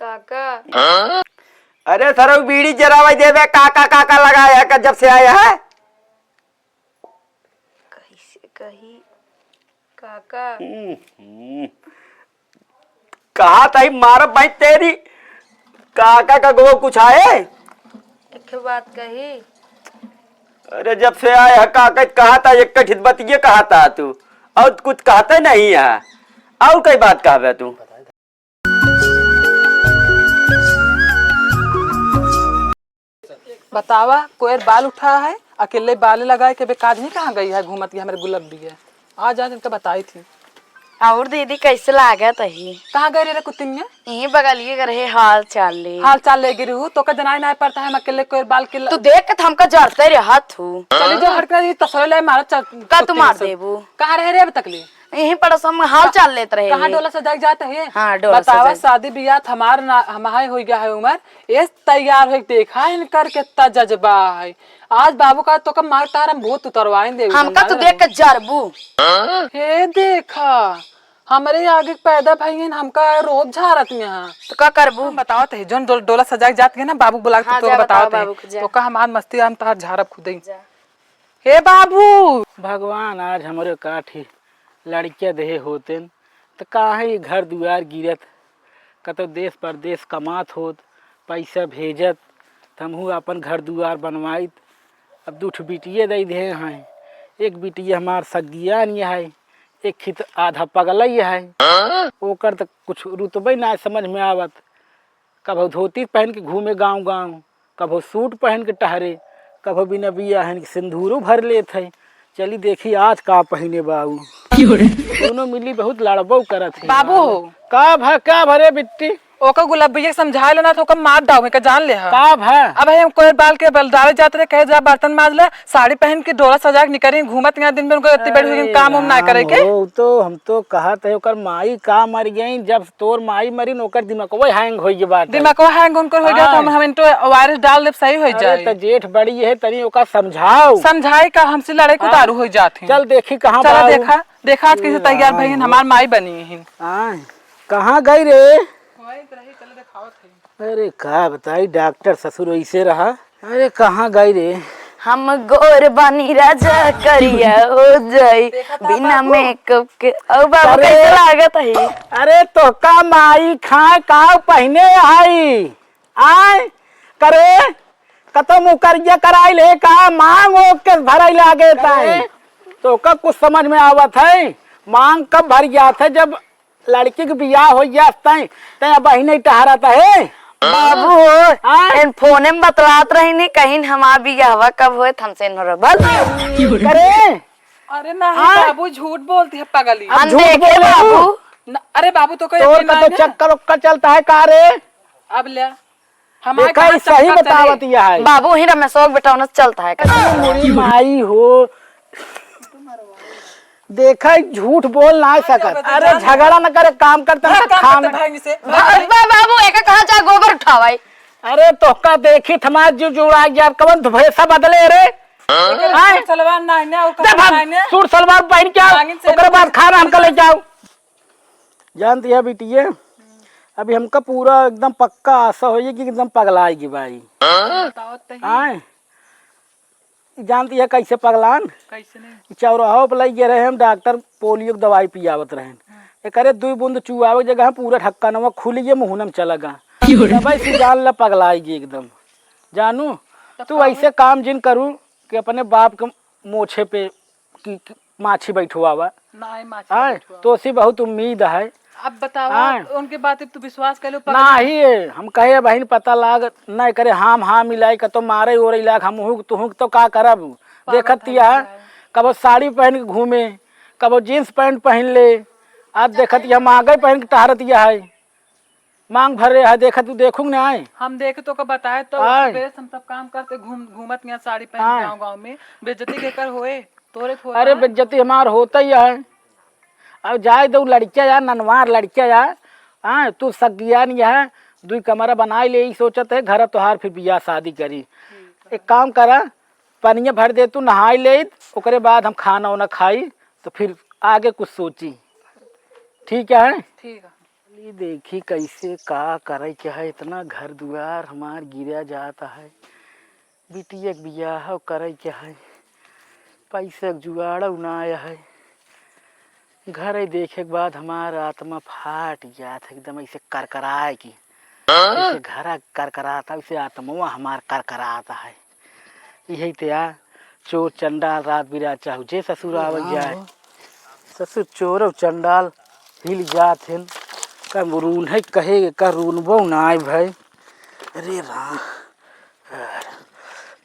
काका। अरे सर बीड़ी जरावाई देवे काका काका लगाया है जब से आया है। कही काका कहा था मारो भाई तेरी काका का गो कुछ आए एक बात कही। अरे जब से आया है काका कहा था एक बतिये कहा था तू और कुछ कहता नहीं है और कई बात कहा तू। बतावा कोई बाल उठा है अकेले बाल लगाए के बेकाज नहीं कहाँ गई है घूमत हमारे गुलाब भी है आज आज इनका बताई थी। और दीदी कैसे लागत है? कहाँ गए रे कुतिया? यही बगलिए कर रहे हाल चाल ले गिरू तो का जनाई नहीं पड़ता है अकेले कोई बाल के तू देख के हमका जरते रे हाथ हूँ चली जो हट कर तसले ले मारा का तू मार देबू। कहाँ रहे रे अब तक ले? यही पड़ोस में हाल चाल लेते रहे। कहाँ डोला सजाई जाते है? हाँ, डोला बतावा शादी ब्याह हमारे हो गया है उम्र ये तैयार हो देखा इनकर कितना जज्बा है। आज बाबू का तो कब मार तार हम बहुत उतरवाएंगे हमका तू देख के जरबू। हे देखा हमारे आगे पैदा भाई है हमका रोज झारत यहाँ तो का करबू बताओ थे जोन डोला सजाई जाती है ना बाबू बुला के तो बताओ तो का हमार मस्ती हम तार झारब खुद ही। हे बाबू भगवान आज हमारे काठी लड़किया दे होते तो काहे घर दुआर गिरत कतो देश परदेश कमात होत पैसा भेजत हमहू अपन घर दुआर बनवाइत। अब दूठ बिटिये दे दे हैं एक बिटिया हमार सगिया नहीं है एक खित आधा पगलई है ओकर तक कुछ रुतबे ना समझ में आवत। कभो धोती पहन के घूमे गांव गांव कभो सूट पहन के टहरे कभो बिना बिया है सिंदूरो भर लेत है। चली देखी आज का पहने बाबू दोनों मिली बहुत लड़बो करत है। बाबू का भरे बिट्टी ओका गुलाबी समझा लेना तो ओका मार डाउ में का जान ले का भा अब हम कोई बाल के बलदारे जाते रहे कहे जा बर्तन माज ले साड़ी पहन के डोला सजा के निकली घूमत यहाँ दिन में उनको इतनी बड़ी काम उम ना करे के तो हम तो कहत है ओकर माई का मर गई जब तोर माई मरी ओकर दिमाग वो हैंग हो गई बात दिमाग को हैंग उनको हो गया तो हम इनको वायरस डाल दे सही हो जाए। तो जेठ बड़ी है तनी ओका समझाओ समझाई का हमसे लड़ाई को दारू हो जाती। चल देखी कहाँ चला देखा आज कैसे तैयार भाई हमार माई बनी है। कहाँ गई रे? अरे का बताई डॉक्टर ससुर ऐसे रहा। अरे कहाँ गई रे? हम गोर बनी राजा करिया हो जाई बिना मेकअप के और बाबू कैसे लागत है? अरे तो का माई खाए का पहने आई आए करे कतो मुकरिया कराई ले का मांग के भराई लागे ताई तो का कुछ समझ में आवत है। मांग कब भर गया था जब लड़की के बियाह हो गया तय बहिने टहरता है। बाबू इन फोने में बतलात रही नहीं कहीं हमार बियाह कब होए हमसे करे। अरे नहीं बाबू झूठ बोलती है पगली हम देखे बाबू। अरे बाबू तो तो चक्कर उक्कर चलता है का रे? अब ले हमारे सही बतावत है बाबू ही रमेशोक बेटा चलता है माई हो देखा झूठ बोल ना सकत। अरे झगड़ा न करे काम करता है खाना बाबू एक कहा जा गोबर उठावाई। अरे तो का देखी हमार जो जुड़ा गया कवन भैसा बदले रे सलवार ना सूट सलवार पहन के ओकरे बाद खाना हमका ले जाओ। जानती है बिटिया अभी हमका पूरा एकदम पक्का आशा हो कि एकदम पगलाएगी भाई। जानती है कैसे पगलान चौराहा पर लग रहे हम डॉक्टर पोलियो की दवाई पियावत रहे करे 2 बूंद चुआवे जगह पूरा ढक्का नवा खुलिए मुहनम चलगा दवाई जान ला पगलाएगी एकदम। जानू तू ऐसे काम जिन करूँ कि अपने बाप के मोछे पे की माछी बैठवावा तो उसी बहुत उम्मीद है। अब बताओ उनके बात तू विश्वास कर लो नहीं हम कहे बहन पता लाग नहीं करे हाँ मिलाई का तो मारे और इलाक हम तुहू तो का करब देखत कबो साड़ी पहन के घूमे कबो जींस पैंट पहन ले आज देखत हम आगे पहन के टहरत है मांग भर रहे है देखत तू देखूंग ना आए हम देखे तो का बताए तो हम सब काम करते घूमत यहाँ साड़ी पहन गाँव गाँव में बेइज्जती के कर होए तोरे अरे बेइज्जती हमार होता ही है। अब जाए दो लड़किया या ननवार लड़किया या तू सगिया नहीं है 2 कमरा बनाए ले सोचत है घर तोहार फिर बियाह शादी करी। एक काम करा पनिया भर दे तू नहाई ले ओकरे बाद हम खाना वाना खाई तो फिर आगे कुछ सोची। ठीक है ठीक है ये देखी कैसे का करे के है, इतना घर दुआर हमार गिरा जाता है। बिटिया के बियाह करे के है, पैसा के जुगाड़ उनाया है। घर देखे के बाद हमारा आत्मा फाट जाता है, एकदम ऐसे करकराए की जैसे घर करकराता वैसे आत्मा हमार करकराता है। यही त्या चोर चंडाल रात बिरात चाहू जे ससुर आवल जाए, ससुर चोर और चंडाल हिल जात हैं। का रून है कहे का रूनबो नाय भाई। अरे राम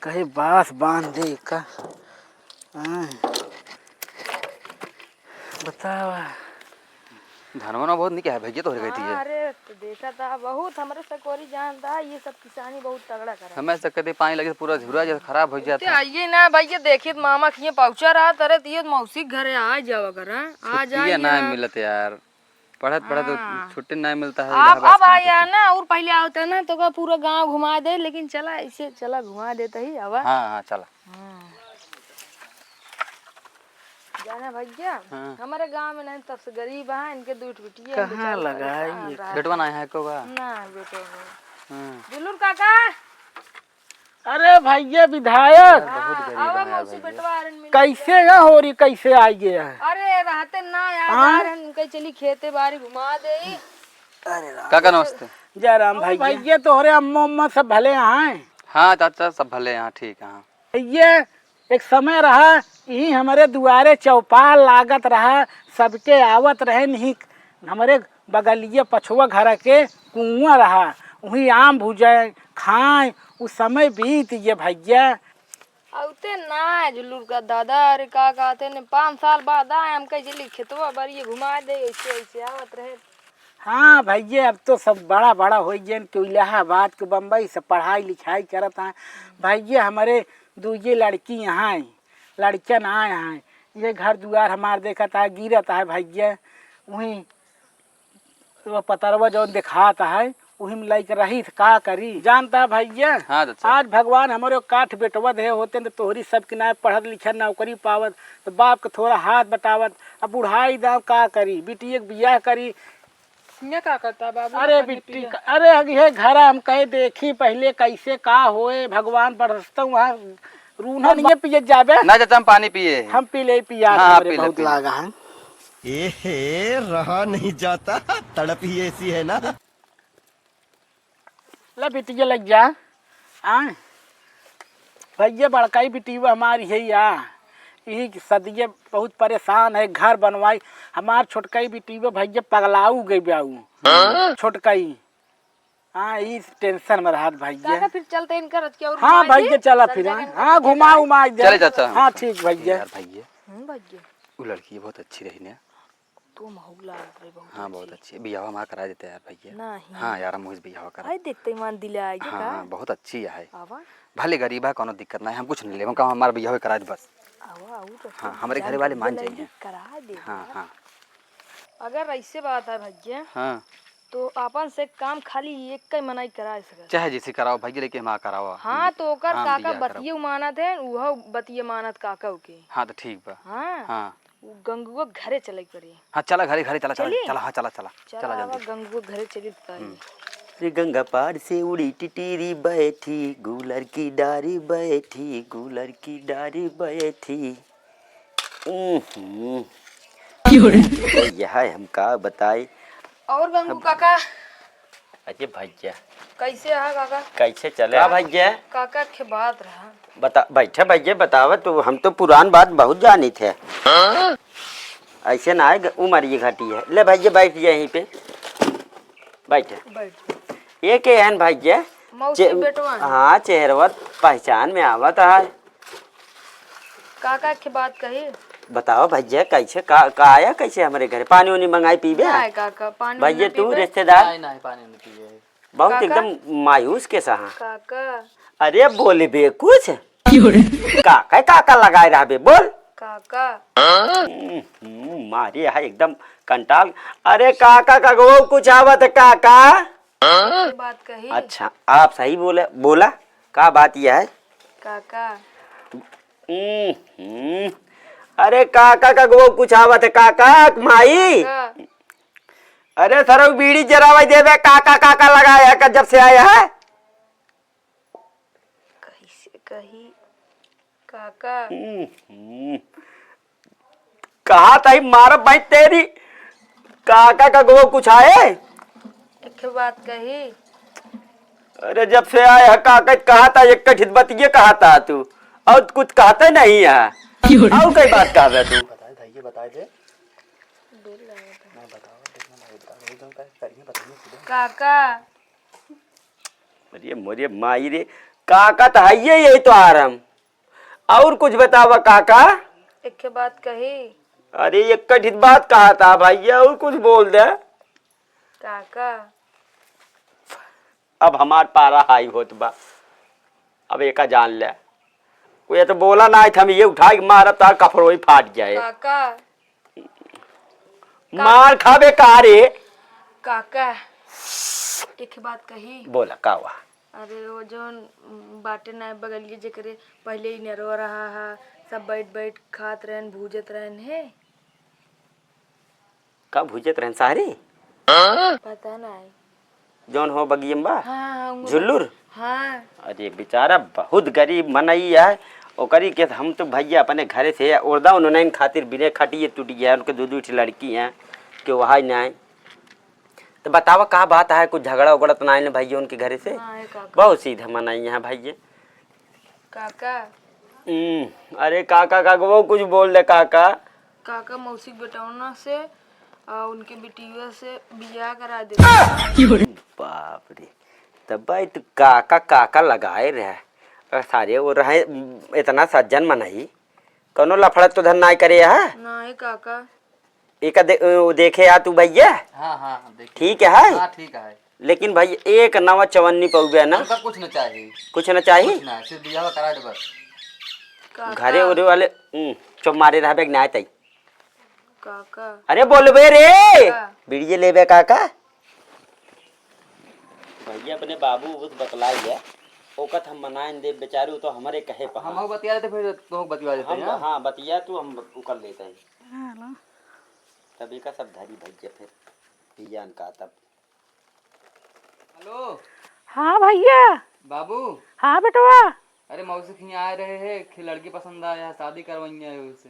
कहे बास बांध दे का। बतावा धनवना बहुत निक है भैया तोहरे कहती है। अरे तो देखा था बहुत हमारे सकोरी जानता है, ये सब किसानी बहुत तगड़ा करा। हमें से कदे पानी लगे पूरा झुरा जैसे खराब हो जाता है। आइए ना भैया, देखिए मामा किए पहुंचा रहा तरह दिए मौसी के घरे आ जाओ कर आ छुट्टियां ना मिलत यार, पढ़त पढ़त छुट्टी ना मिलता है। अब आया ना और पहले आता ना तो का पूरा गांव घुमा दे, लेकिन चला ऐसे चला घुमा देता ही अब। हाँ चला जाना भैया हमारे गांव में नहीं तब से गरीब है, इनके दूध बिटिया कहाँ लगाई बेटवा ना है को बा ना बेटे जुलूर काका। अरे भैया विधायक आवा मौसी बेटवा आरन में कैसे है हो रही, कैसे आई गया है? अरे रहते ना यार इनके चली खेते बारी घुमा दे। अरे राम काका नमस्ते। जय राम भैया तोहरे अम्मा उम्मा सब भले हैं? हाँ चाचा सब भले यहाँ ठीक है। भैया एक समय रहा यही हमारे दुआरे चौपाल लागत रहा, सबके आवत रहे। नहीं हमारे बगलिए पछुआ घर के कुआं रहा, वही आम भुजाए खाए, उस समय बीत ये भैया। औते ना जुलूर का दादा अरे का कहते ने 5 साल बाद आए हम कह चली खेतवा बारी घुमा दे, ऐसे ऐसे आवत रहे। हाँ भैया अब तो सब बड़ा बड़ा हो गए, तो इलाहाबाद के बम्बई से पढ़ाई लिखाई करत हैं भैया। हमारे दूजे लड़की यहाँ है, लड़कियाँ ना हैं। ये घर दुआर हमार देखता है गिरता है भैया, वहीं वो पतरवा जो दिखाता है वही में लाइक रही का करी जानता भैया। हाँ आज भगवान हमारे काठ बेटवा दे होते तो तोहरी सब के ना पढ़त लिखत नौकरी पावत, तो बाप के थोड़ा हाथ बटावत। अब बुढ़ाई दाम का करी, बिटिया के बियाह करी। ये का करता बाबू? अरे बिट्टी अरे ये घर हम कहे देखी पहले कैसे का होए, भगवान बरसता वहाँ रूना नहीं पिए जाबे ना चाचा हम पानी पिए। हम पी ले पिया हाँ, पी बहुत लागा है। ए रहा नहीं जाता, तड़प ही ऐसी है ना। ले बिटिया लग जा भैया। बड़काई बिटिया हमारी है यही सदिये बहुत परेशान है, घर बनवाई। हमार छोटकाई बिटिया भैया पगलाऊ गई ब्याऊ छोटकाई। इस टेंशन में रहा भैया। फिर चलते इनका रथ क्या? हाँ भैया चला फिर। हाँ घुमा उमा चले चाचा। हाँ ठीक भैया। यार भैया भैया वो लड़की बहुत अच्छी रही ना। तो महूला बहुत। हाँ बहुत अच्छी है, बियाह हमारा करा देते यार भैया। नहीं हाँ यार हम मुझे बियाह करा। आई देखते ईमान दिला आई का। हाँ बहुत अच्छी है, आवा भले गरीब है कोनो दिक्कत नहीं, हम कुछ नहीं लेबो, काम हमारा बियाह करा दे बस। आवा आऊ तो हाँ हमारे घर वाले मान जाएंगे। करा दे। हाँ हाँ अगर ऐसे बात है भैया हाँ तो अपन से काम खाली एक का मनाई करा सके, चाहे जैसे कराओ भैया, लेके हम कराओ। हाँ तो ओकर हाँ, काका बियाह बतिये मानत है, वह बतिये मानत काका के। हाँ तो ठीक बा। हाँ हाँ वो गंगुआ घरे चले पड़ी। हाँ चला घरे घरे चला चला चली? चला। हाँ चला चला चला चला आवा जल्दी। गंगुआ घरे चली पाई। रे गंगा पार से उड़ी टिटीरी बैठी, गूलर की डारी बैठी, गूलर की डारी बैठी। यह हम का बताए। और गंगू काका अरे भैया कैसे है काका? कैसे चले भैया? काका के बात रहा बता बैठे भैया बतावा तो, हम तो पुरान बात बहुत जानी थे। ऐसे ना है उमर ये घटी है। ले भैया बैठ जाए यहीं पे बैठे। बैठ ये के है भैया? मौसी बेटवा है। हाँ चेहरवा पहचान में आवत है। काका के बात कही बताओ भैया कैसे का आया कैसे हमारे घर? पानी उनी मंगाई पीबे? नहीं काका पानी भैया नहीं तू पीबे। रिश्तेदार नहीं पानी नहीं पिए। बहुत काका? एकदम मायूस के सहा। काका अरे बोले बे कुछ काका काका लगाए रहा बे बोल। काका मारे है एकदम कंटाल। अरे काका का वो कुछ आवत काका। की बात कही अच्छा आप सही बोले बोला का बात यह है? काका अरे काका का वो कुछ आवत काका माई। का अरे सर बीड़ी जरावा देवे काका काका लगाया का जब से आया है। कैसे कही काका कहा था मार भाई तेरी काका का गो कुछ आए। एक बात कही अरे जब से आया काका कहा था एक कठित बतिये कहा था तू और कुछ कहते नहीं है और कई बात कहा है तू। काका अरे मोरे माई रे काका तो है यही तो आराम और कुछ बतावा काका। एक बात कही अरे एक कठित बात कहा था भैया और कुछ बोल दे। काका अब हमार पारा हाई होत बा अब एका जान ले कोई तो बोला ना था हम ये उठा के मारा तार कपड़ों ही फाट जाए। काका मार खाबे का रे। काका एक बात कही बोला का हुआ। अरे वो जो बाटे ना बगलिए जकरे पहले ही नरो रहा है सब बैठ बैठ खात रहन भूजत रहन है का भूजत रहन सारी पता नहीं जौन हो बगियम्बा हाँ झुल्लुर। हाँ अरे बेचारा बहुत गरीब मनई है ओकरी के हम तो भैया अपने घरे से उड़दा उन्होंने खातिर बिने खटिए टूटी है उनके दो दो लड़की हैं कि वहाँ नहीं तो बतावा का बात है कुछ झगड़ा उगड़ा तो नहीं भैया उनके घरे से। हाँ है काका बहुत सीधा मनई है भैया। काका अरे काका का वो कुछ बोल दे काका। काका मौसी बेटौना से उनके बेटिया से बियाह करा दे। बाप रे तब भाई तू काका काका लगाए रहे सारे वो रहे इतना सज्जन मनई कौनो लफड़ा तो धन ना करे है नहीं काका एक देखे आ तू भैया। हाँ हाँ देख ठीक है हाँ ठीक है लेकिन भाई एक नवा चवन्नी पौबे ना हमका कुछ न चाहिए कुछ ना चाहिए कुछ ना सिर्फ बियाह करा दे बस। काका घरे उरे वाले चुप मारे रहे ना तई। काका अरे बोलबे रे बीड़िए लेबे काका भैया अपने बाबू उस बतलाई है ओकत हम मनाइन दे बेचारू तो हमारे कहे पर हम बतिया देते फिर तो बतिया देते हम हैं। हाँ बतिया तू हम कर लेते हैं तभी का सब धरी भैया फिर पियान का तब। हेलो हाँ भैया। बाबू हाँ बेटवा। अरे मौसी खी आए रहे हैं कि लड़की पसंद आया है शादी करवाई है उससे।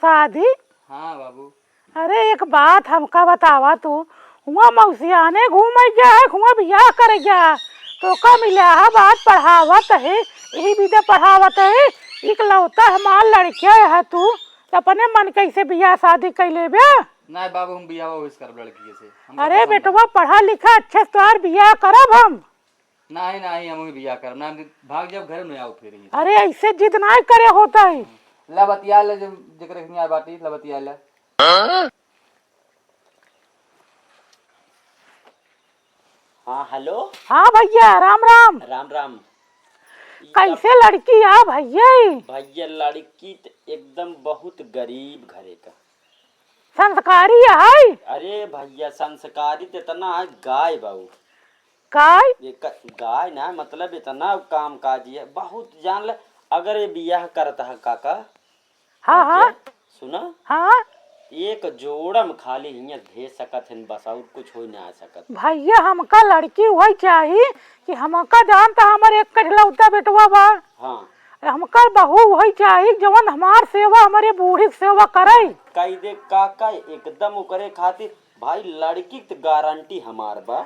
शादी? हाँ बाबू। अरे एक बात हमका बतावा तू हुआ मौसिया ने घूम गया है हुआ बियाह कर गया तो का मिला है बात पढ़ावत है यही विद्या पढ़ावत है इकलौता हमार लड़किया है तू तो अपने मन कैसे बियाह शादी कैले बे। नहीं बाबू हम बियाह होइस करब लड़की से। अरे बेटवा पढ़ा लिखा अच्छे से तोहार बियाह करब हम। नहीं नहीं हम बियाह करब ना भाग जब घर में आओ फिर। अरे ऐसे जिद ना करे होता है। ला बतिया ले जकरे खनी आ बाटी ला बतिया ले। हाँ हेलो। हाँ भैया राम राम। राम राम। कैसे लड़की है भैया? भैया लड़की तो एकदम बहुत गरीब घरे का संस्कारी है। अरे भैया संस्कारी तो इतना है गाय बाबू काय गाय ना मतलब इतना काम काजी है बहुत जान ले अगर ये बियाह करता है काका। हाँ हाँ सुना हाँ एक जोड़म खाली हियाँ भेज सकत है बस और कुछ हो ना सकत। भैया हमका लड़की वही चाहिए कि हमका जानता हमारे एक कठलौता बेटवा बा। हाँ हमका बहू वही चाहिए जवन हमार सेवा हमारे बूढ़ी सेवा करे। कई दे काका एकदम करे खातिर भाई लड़की तो गारंटी हमार बा।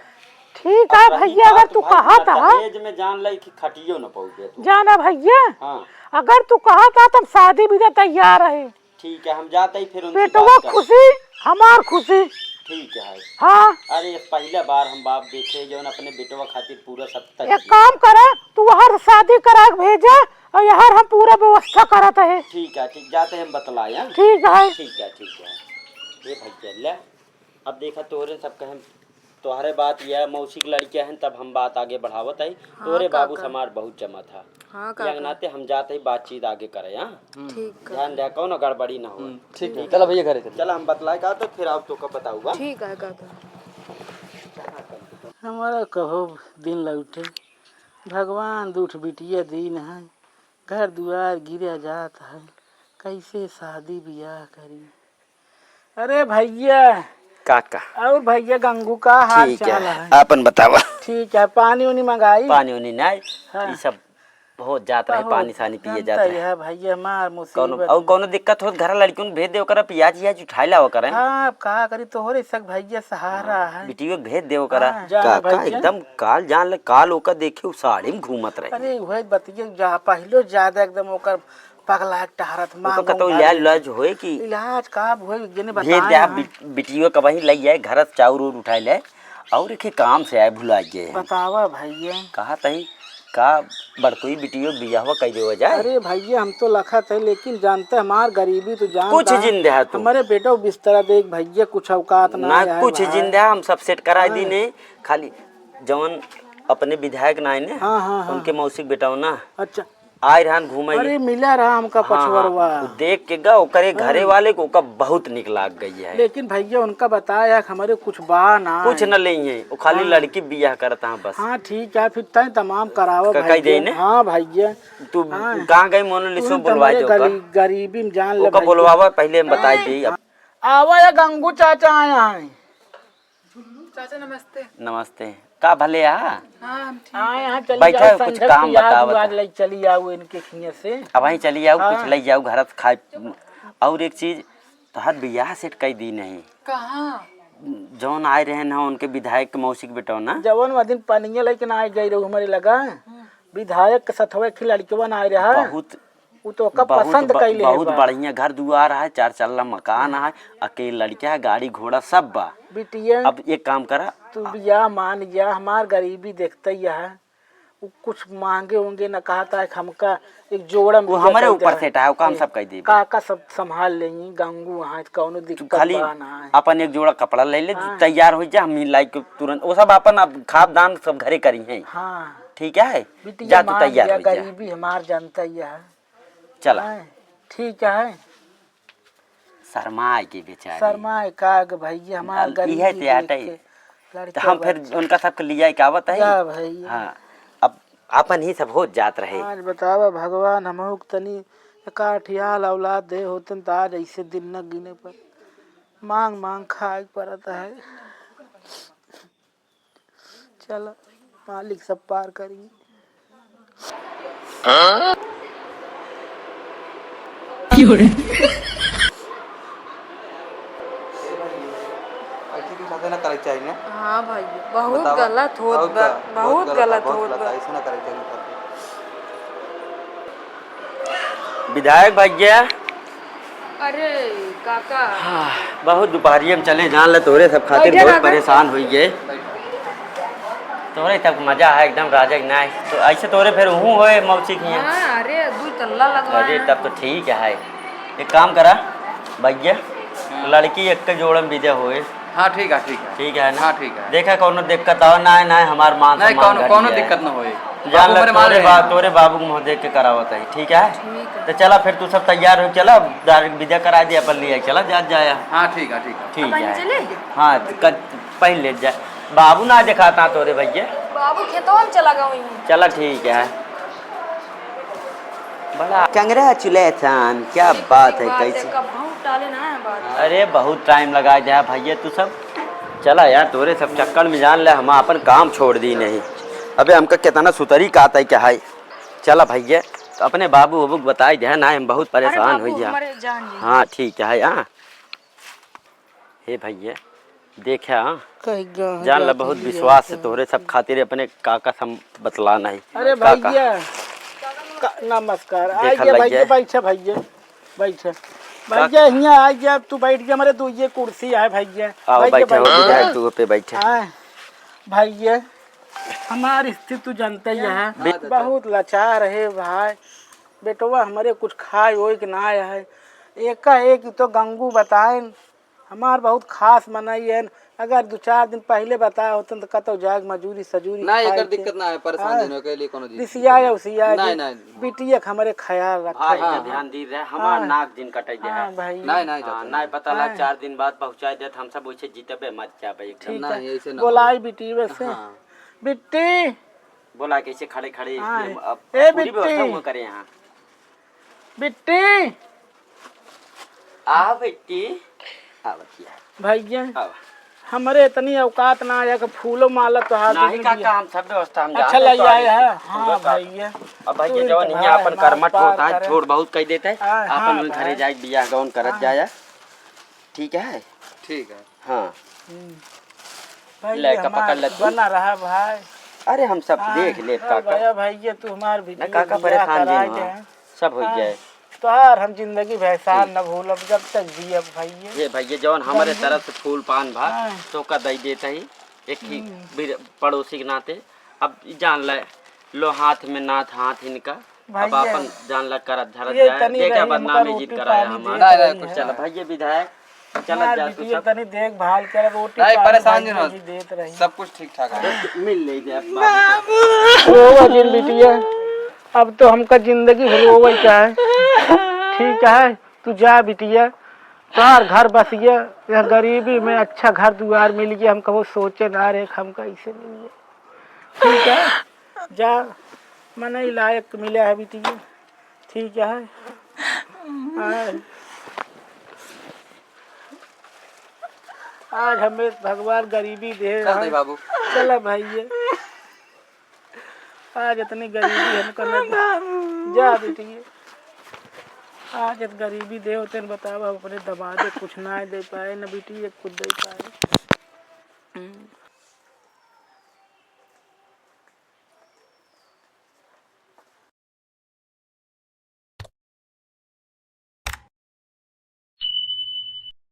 ठीक है भैया अगर तू कहा था में जान लाई कि खटियो न पाओगे तू। जाना भैया हाँ अगर तू कहा था तो शादी भी तैयार है। ठीक है हम जाते ही फिर उनसे बेटवा बात करें। खुशी हमार खुशी। ठीक है। हाँ अरे पहला बार हम बाप देखे जो अपने बेटवा खातिर पूरा सब एक काम करा तू वहाँ शादी करा के भेजा और यहाँ हम पूरा व्यवस्था कराते है। ठीक है ठीक जाते हैं हम बतलाए हैं। ठीक है ठीक है ये भैया ले अब देखा तोरे सब कहे तोहरे बात यह मौसी की लड़कियां हैं तब हम बात आगे बढ़ावत है। तोरे बाबू समार बहुत जमा था। हाँ नाते हम जाते ही बातचीत आगे करे। हाँ ठीक ध्यान रखो कौन गड़बड़ी ना हो। ठीक है चलो भैया घरे चल हम बतलाए का तो फिर आप तो कब बताऊंगा। ठीक है काका। हमारा कहो दिन लौटे भगवान दूठ बिटिया दिन है घर दुआर गिरा जाता है कैसे शादी ब्याह करी। अरे भैया काका और भैया गंगू का हाल ठीक चाल है, है? अपन बतावा। ठीक है, पानी उनी मंगाई? पानी उनी नहीं, हाँ। ये सब हो जात रहे, पानी सानी पिए जात जानता ही रहे। है भैया, मार कौनो मुसीबत और कौनो दिक्कत हो घर लड़कियों को भेज दे, करा पियाज याज उठाई लाओ करे। हाँ, अब कहा करी तो हो रही सक भैया सहारा है। बिटियो को भेज दे करा। हाँ, जान काका भैया। एकदम काल जान ले, काल ओकर देखे उ साड़ी में घूमत रहे। अरे वही बतिया जा पहलो ज्यादा एकदम ओकर पगला टहरत ओकर मां कतो इलाज उलाज होए कि इलाज का होए जने भेज बताए दे। हैं। बिटियो का वही लई जाए घर से चाउर उर उठाई ले, और एक काम से आए भुला गए। बतावा भैया। कहा तही का बड़कोई बिटियो बियाह कई देवा जाए। अरे भैया हम तो लखा थे, लेकिन जानते हमार गरीबी तो जानता कुछ जिंदा है तू, हमारे बेटा बिस्तरा देख भैया, कुछ औकात ना है कुछ भाई। जिंदा हम सब सेट करा दी ने। खाली जवन अपने विधायक नाई ने, हाँ, हाँ, हाँ। उनके मौसिक बेटा ना अच्छा, आए रहन घूमे। अरे मिला रहा हमका पछवरवा। देख के गा ओकरे घरे वाले को ओका बहुत निक लाग गई है। लेकिन भैया उनका बताया कि हमारे कुछ बा ना कुछ न ले है, वो खाली लड़की बियाह करता है बस। हाँ ठीक है, फिर तय तमाम करावा का कही देने? भैया। हाँ भैया, तू कहाँ गई मोनोलिसो बुलवाई दे ओकर। गरीबी में जान ले ओका बुलवावा पहले हम बताई दी। आवा या गंगू चाचा आया है। चाचा नमस्ते। नमस्ते, का भले आ हाँ हम ठीक। हाँ यहाँ चली बैठा जाओ, कुछ संझा काम की याद बतावत वाद ले चली आओ इनके खिया से। अब वहीं चली जाओ, हाँ। कुछ ले जाओ घर से खाए। और एक चीज तोहर बियाह सेट कई दी नहीं, कहाँ? जौन आए रहे ना उनके विधायक के मौसिक बेटा ना, जवन वह दिन पनिया लेकिन आ गई रहो हमारे लगा विधायक के सथवे की लड़कियों आए रहा। बहुत वो तो का पसंद कैले बहुत बढ़िया घर दुआर है, 4 चल्ला मकान है, अकेले लड़किया गाड़ी घोड़ा सब बा। बिटिया अब एक काम करा, तू बिया मान जा, हमार गरीबी देखते ही है। वो कुछ मांगे होंगे न, कहा था कि हमका एक जोड़ा वो हमारे ऊपर सेट है, वो काम सब कह दे। काका सब संभाल लेंगी, गंगू वहाँ कौनो दिक्कत खाली बा ना है। अपन एक जोड़ा कपड़ा ले ले, तैयार हो जा, हम लाई के तुरंत वो सब अपन अब खाद दान सब घरे करी है। हाँ ठीक है, बिटिया जा तू मान तैयार जा, हो जा। गरीबी हमार जानता ही है। चला हाँ, ठीक है। शर्मा के बेचारे शर्मा का भैया हमार इहे गरीबी ते आटे। देख के तो लड़का हम फिर उनका सबके लिया के आवत है। जा भैया। हाँ, अब अपन ही सब हो जात रहे। आज बतावा भगवान हमहू के तनी काठियाल औलाद दे होतन तो आज ऐसे दिन न गिने पर मांग मांग खाए पड़ता है। चलो मालिक सब पार करिए। ऐसे के साथ ना करे चाहिए ना। हाँ भाई बहुत बतावा। गलत होत और बा, का? बहुत गलत बहुत होत गलत बा। है, ऐसे ना करे चाहिए ना। विधायक भैया अरे काका बहुत दोपहरिये में चले जान ले, तोरे सब खातिर बैठे बहुत काका। परेशान हुई गए। तोरे तक मजा है एकदम राजा के नाय, तो ऐसे तोरे फिर हूँ होए मौसी की यहाँ। हाँ, अरे 2 तल्ला लगवाए अरे हैं। तब तो ठीक है। एक काम करा भैया, लड़की एक के जोड़म विदे होए। हाँ ठीक है, ठीक है। ठीक है ना? हाँ ठीक है। देखा कोनो दिक्कत हो ना है, ना हमार मान नहीं सम्मान कौन घट कौनो गया है। दिक्कत ना होए। जान बाबू ले मेरे मान रहे हैं। तोरे बाबू को मुँह देख के करावत है। ठीक है, ठीक है। तो चला फिर तू सब तैयार हो, चला विदा करा दिया अपन लिया, चला जा जाया। हाँ ठीक है, ठीक है। ठीक अपन है। चले? हाँ पहले ले जा, बाबू ना दिखाता तोरे भैया। बाबू खेतों में चला गया वहीं। चला ठीक है। बड़ा कंग्रेचुलेशन, क्या बात है, कैसी। कब बहुत टाले ना है बात। अरे बहुत टाइम लगा दिया भैया तू सब। चला यार, तोरे सब चक्कर में जान ले हम अपन काम छोड़ दी नहीं। अबे हमका कितना सुतरी का आता है क्या है। चला भैया, तो अपने बाबू बाबू बताई दे ना, हम बहुत परेशान हो गया। हमारे जान जी। हाँ ठीक है। हाँ हे भैया देखा, जान ला बहुत विश्वास है तोरे सब खातिर, अपने काका सम बतला नहीं। अरे काका। भैया नमस्कार। देखा आइए लग भैया, जाए। बैठे भैया, बैठे भैया, यहाँ आ जा, तू बैठ गया, हमारे 2 कुर्सी है भैया। आओ भैया, बैठे हो बैठे। विधायक, तू पे बैठे। हाँ, भैया हमारी स्थिति तू जानते ही है, बहुत लाचार है भाई। बेटवा हमारे कुछ खाए हो कि ना है, एक तो गंगू बताए हमार बहुत खास मनाई है। अगर 2-4 दिन पहले बताया होते तो कतो जाग मजूरी सजूरी ना खाए एकर थे। दिक्कत ना है, परेशान देने के लिए कोनो चीज। रिसिया या उसिया नहीं, नहीं। बिटिया के हमारे ख्याल भाई रखा। का ध्यान दी रहे, हमार नाक दिन कटे हाँ जाए। भाई, नहीं नहीं हाँ, जाते नहीं पता लग 4 दिन बाद पहुंचा दे, हम सब वैसे जीतबे मत जाबे एकदम। ठीक नहीं, है, ऐसे ना बोलाई बिटी वैसे। हाँ। बिट्टी, बोला कैसे खड़े खड़े हाँ। अब ए पूरी बिट्टी। व्यवस्था हुआ करे यहाँ। बिट्टी आ बेटी, आ बतिया, भैया आ हमारे इतनी औकात ना आया कि फूलो माला तो हाथ नहीं काका हम सब व्यवस्था हम अच्छा जानते लग तो आगे जाए है। से। हाँ भैया अब भैया तू जवन इतना यहाँ अपन हमार कर्मठ पार होता है करे। छोड़ बहुत कह देता है हाँ, हाँ, अपन घरे भाई। जाए बियाह गौन करत जाया ठीक है ठीक है। हाँ भाई लड़का पकड़ ले तू। बना रहा भाई। अरे हम सब देख ले काका भैया भैया तू हमार भी ना काका परेशान जी ना सब हो जाए तोहार हम जिंदगी भैसान न भूलब जब तक जियब भैया। ये भैया जवन हमारे तरफ से फूल पान भा हाँ। तो का दई देता ही एक ही पड़ोसी के नाते अब जान ले लो हाथ में नाथ हाथ इनका अब भैया, अपन जान ला करत धरत ये जाए तनी देखा रही बदनामी हमका जीत रोटी कराया पानी हमारा नहीं, नहीं, कुछ चल भैया विधायक चल हमार जा बिटिया तनी देखभाल कर रोटी नहीं, पानी परेशान भैया जी जी देत रही। सब कुछ ठीक ठाक है। मिल ले जाए बाबू रोवा जिन बिटिया अब तो हमका जिंदगी भर रोवा क्या है। ठीक है तू जा बिटिया तोहार घर बस गया यह गरीबी में अच्छा घर दुआर मिल गया हम कहो सोचे ना रे हमका इसे मिल गया। ठीक है जा मना ही लायक मिला है बिटिया। ठीक है आज हमें भगवान गरीबी दे चल रहा दे है। बाबू। चला भैया आज इतनी गरीबी हमको न जा बिटिया आज गरीबी दे होते बताओ अपने दमादे कुछ ना दे पाए न बेटी कुछ दे पाए।